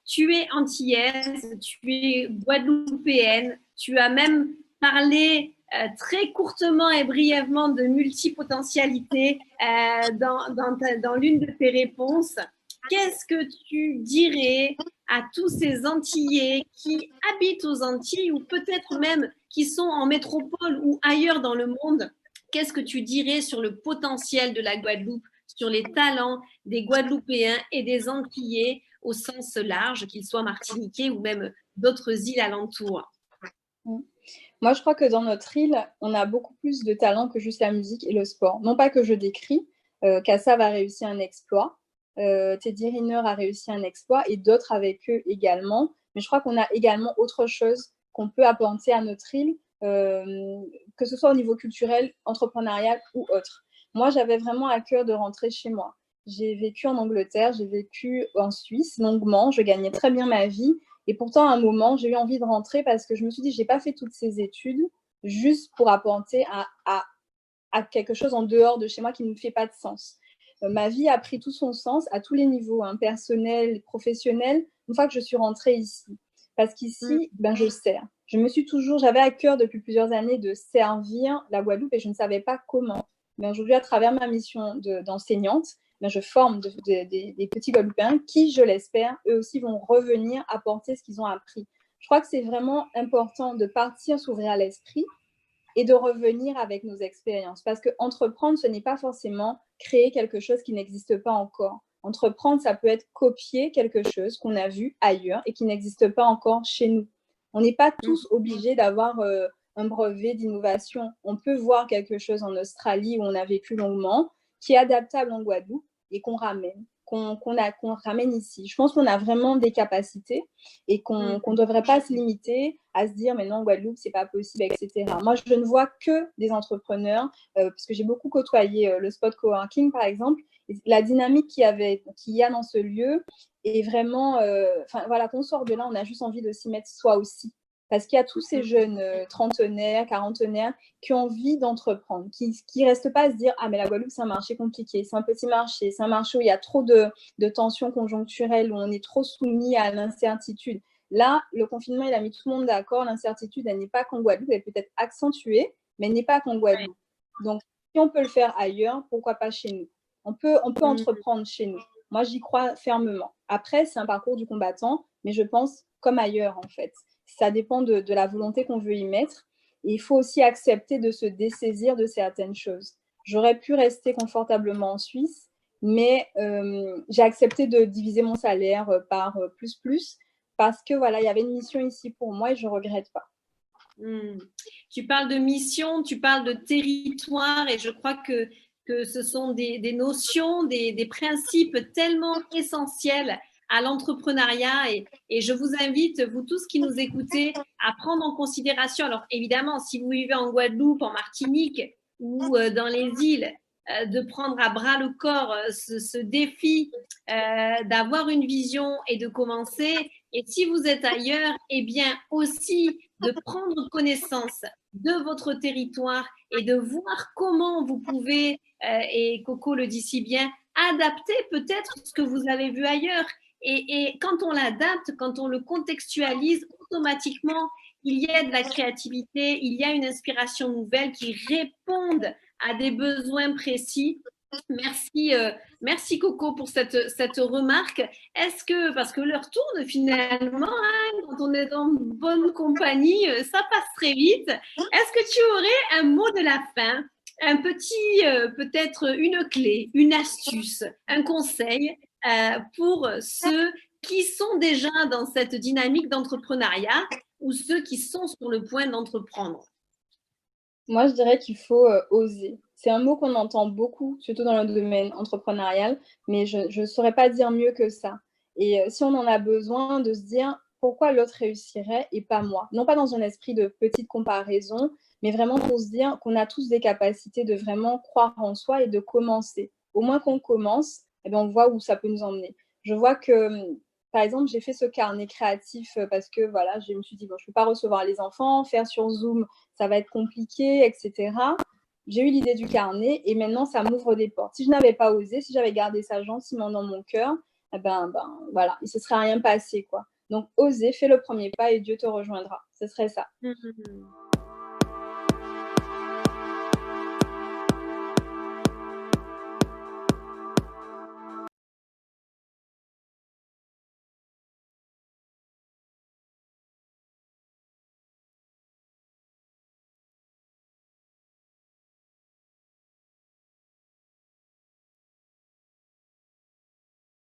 tu es antillaise, tu es guadeloupéenne, tu as même parlé très courtement et brièvement de multipotentialité dans l'une de tes réponses. Qu'est-ce que tu dirais à tous ces Antillais qui habitent aux Antilles ou peut-être même qui sont en métropole ou ailleurs dans le monde? Qu'est-ce que tu dirais sur le potentiel de la Guadeloupe, sur les talents des Guadeloupéens et des Antillais au sens large, qu'ils soient martiniquais ou même d'autres îles alentours? Moi, je crois que dans notre île, on a beaucoup plus de talent que juste la musique et le sport. Non pas que je décris, Kassav a réussi un exploit, Teddy Riner a réussi un exploit et d'autres avec eux également. Mais je crois qu'on a également autre chose qu'on peut apporter à notre île, que ce soit au niveau culturel, entrepreneurial ou autre. Moi, j'avais vraiment à cœur de rentrer chez moi. J'ai vécu en Angleterre, j'ai vécu en Suisse longuement, je gagnais très bien ma vie. Et pourtant, à un moment, j'ai eu envie de rentrer parce que je me suis dit, je n'ai pas fait toutes ces études juste pour apporter à quelque chose en dehors de chez moi qui ne me fait pas de sens. Ma vie a pris tout son sens à tous les niveaux, hein, personnel, professionnel, une fois que je suis rentrée ici. Parce qu'ici, je sers. J'avais à cœur depuis plusieurs années de servir la Guadeloupe et je ne savais pas comment. Mais aujourd'hui, à travers ma mission d'enseignante, je forme des petits Guadeloupéens qui, je l'espère, eux aussi vont revenir apporter ce qu'ils ont appris. Je crois que c'est vraiment important de partir s'ouvrir à l'esprit et de revenir avec nos expériences. Parce que entreprendre, ce n'est pas forcément créer quelque chose qui n'existe pas encore. Entreprendre, ça peut être copier quelque chose qu'on a vu ailleurs et qui n'existe pas encore chez nous. On n'est pas tous obligés d'avoir un brevet d'innovation. On peut voir quelque chose en Australie où on a vécu longuement, qui est adaptable en Guadeloupe et qu'on ramène, qu'on ramène ici. Je pense qu'on a vraiment des capacités et qu'on ne devrait pas se limiter à se dire mais non, Guadeloupe, c'est pas possible, etc. Moi, je ne vois que des entrepreneurs, parce que j'ai beaucoup côtoyé le spot coworking, par exemple. La dynamique qu'il y a dans ce lieu est vraiment... voilà, qu'on sort de là, on a juste envie de s'y mettre soi aussi. Parce qu'il y a tous ces jeunes trentenaires, quarantenaires qui ont envie d'entreprendre, qui ne restent pas à se dire « Ah, mais la Guadeloupe, c'est un marché compliqué, c'est un petit marché, c'est un marché où il y a trop de tensions conjoncturelles, où on est trop soumis à l'incertitude. » Là, le confinement, il a mis tout le monde d'accord. L'incertitude, elle n'est pas qu'en Guadeloupe, elle peut être accentuée, mais elle n'est pas qu'en Guadeloupe. Donc, si on peut le faire ailleurs, pourquoi pas chez nous? On peut entreprendre chez nous. Moi, j'y crois fermement. Après, c'est un parcours du combattant, mais je pense comme ailleurs, en fait. Ça dépend de la volonté qu'on veut y mettre. Et il faut aussi accepter de se dessaisir de certaines choses. J'aurais pu rester confortablement en Suisse, mais j'ai accepté de diviser mon salaire par plus, parce que voilà, il y avait une mission ici pour moi et je ne regrette pas. Tu parles de mission, tu parles de territoire et je crois que ce sont des notions, des principes tellement essentiels à l'entrepreneuriat et je vous invite, vous tous qui nous écoutez, à prendre en considération, alors évidemment, si vous vivez en Guadeloupe, en Martinique ou dans les îles, de prendre à bras le corps ce défi d'avoir une vision et de commencer. Et si vous êtes ailleurs, eh bien aussi de prendre connaissance de votre territoire et de voir comment vous pouvez, et Coco le dit si bien, adapter peut-être ce que vous avez vu ailleurs. Et quand on l'adapte, quand on le contextualise, automatiquement, il y a de la créativité, il y a une inspiration nouvelle qui répondent à des besoins précis. Merci, merci Coco pour cette remarque. Est-ce que, parce que l'heure tourne finalement, hein, quand on est en bonne compagnie, ça passe très vite. Est-ce que tu aurais un mot de la fin, un petit, peut-être une clé, une astuce, un conseil pour ceux qui sont déjà dans cette dynamique d'entrepreneuriat ou ceux qui sont sur le point d'entreprendre? Moi, je dirais qu'il faut oser. C'est un mot qu'on entend beaucoup, surtout dans le domaine entrepreneurial, mais je ne saurais pas dire mieux que ça. Et si on en a besoin, de se dire pourquoi l'autre réussirait et pas moi. Non pas dans un esprit de petite comparaison, mais vraiment pour se dire qu'on a tous des capacités de vraiment croire en soi et de commencer. Au moins qu'on commence, eh bien, on voit où ça peut nous emmener. Je vois que, par exemple, j'ai fait ce carnet créatif parce que voilà, je me suis dit, bon, je ne peux pas recevoir les enfants, faire sur Zoom, ça va être compliqué, etc. J'ai eu l'idée du carnet et maintenant, ça m'ouvre des portes. Si je n'avais pas osé, si j'avais gardé ça gentiment dans mon cœur, voilà, il ne se serait rien passé, quoi. Donc, oser, fais le premier pas et Dieu te rejoindra. Ce serait ça. Mhm.